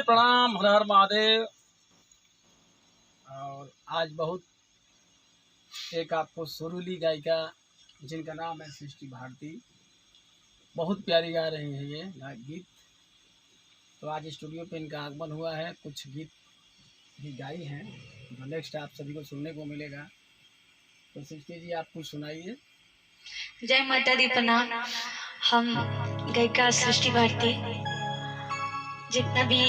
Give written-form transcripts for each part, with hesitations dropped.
प्रणाम, हर हर महादेव। और आज बहुत एक आपको सुरीली गायिका जिनका नाम है सृष्टि भारती, बहुत प्यारी गा रही है ये गीत। तो आज स्टूडियो पे इनका आगमन हुआ है, कुछ गीत भी गाई हैं जो नेक्स्ट आप सभी को सुनने को मिलेगा। तो सृष्टि जी आप कुछ सुनाइए। जय माता दी, प्रणाम। हम गायिका सृष्टि भारती, जितना भी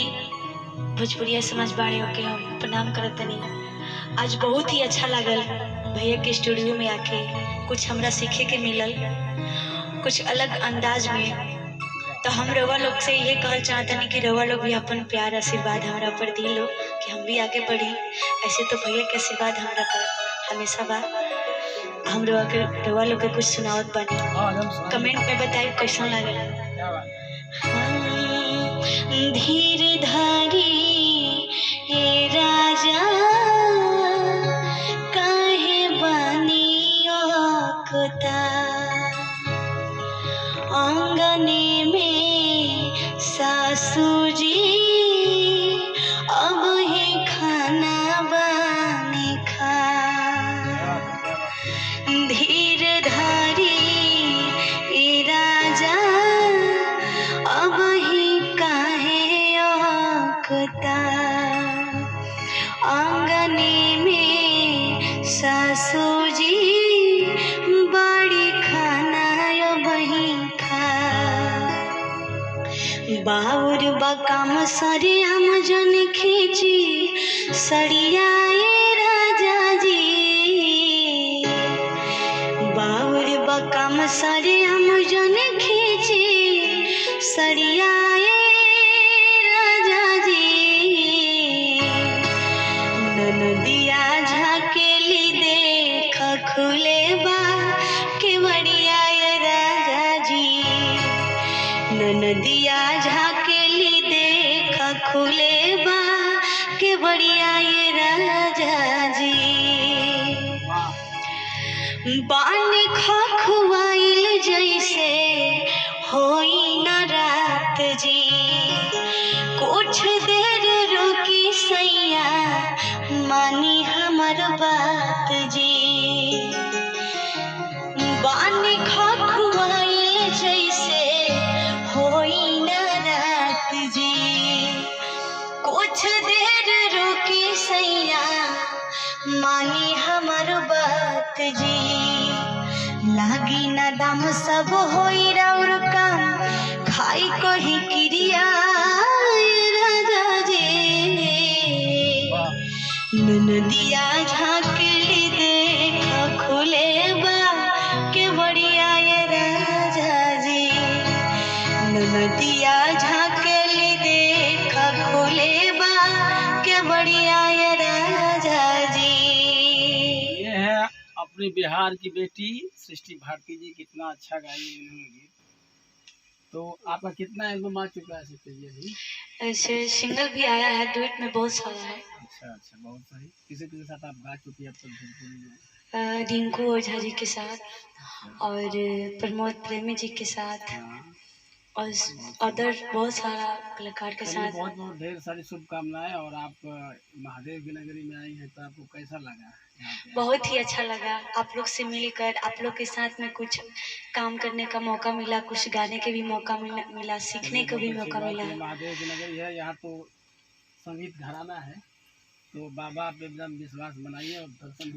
भोजपुरिया समाज बाड़े होके हम प्रणाम करत तनी। आज बहुत ही अच्छा लागल भैया के स्टूडियो में आके, कुछ हमरा सीखे के मिलल, कुछ अलग अंदाज में। तो हम रवा लोग से ये कहल चाहतनी कि रवा लोग भी अपन प्यार आशीर्वाद हमरा पर दी लो कि हम भी आगे बढ़ी। ऐसे तो भैया के आशीर्वाद हमरा पर हमेशा बा। हम रवा लोग के कुछ सुनावत बानी, कमेंट में बताइए कैसा लागल। धीर धारी हे राजा काहे बानी ओखता, आंगने में सासू जी अब है खाना बने खा। धीर धारी ए राजा अब ही काहे ओखता, आंगने में सासू जी बड़ी खाना बही खा। बाउर बकाम सरियाम जन खींची सड़िया राजा जी, बाउर बकाम सरियाम जन खींची सड़िया राजा जी। ननदिया झाकेली देख खुले बा के बढ़िया राजा जी, ननदिया झाकेली देख खुले बा के बढ़िया ये राजा जी। बानी खखुआइल जैसे होई न रात जी, कुछ देर रुकी सैया मानी हमर बात जी। बानी खखुआइल जैसे होई न रात जी, कुछ देर रुकी सैया मानी हमर बात जी। लागी न दाम सब होई राउर काम, खाई कही क्रिया राजा जी। ननदिया झांकली देख खुले बा के बढ़िया ये राजा जी, ननदिया झांकली देख खुले बा के बढ़िया ये राजा जी। ये है अपनी बिहार की बेटी सृष्टि भारती जी, कितना अच्छा गाई है इन्होंने गीत। तो आपका कितना एल्बम आ चुका है सृष्टि जी अभी? ऐसे सिंगल भी आया है, डुएट में बहुत सारा है। अच्छा, बहुत सही। किसी के साथ आप गा चुकी है अब तक भोजपुरी में? रिंकू ओझा जी के साथ और प्रमोद प्रेमी जी के साथ और अदर बहुत सारा कलाकार के साथ। बहुत बहुत ढेर सारी शुभकामनाएं। और आप महादेव की नगरी में आई हैं, तो आपको कैसा लगा? बहुत ही अच्छा लगा आप लोग से मिलकर, आप लोग के साथ में कुछ काम करने का मौका मिला, कुछ गाने के भी मौका मिला, सीखने का भी मौका मिला। महादेव की नगरी है, यहाँ तो संगीत घराना है, तो बाबा पे एकदम विश्वास बनाइए और दर्शन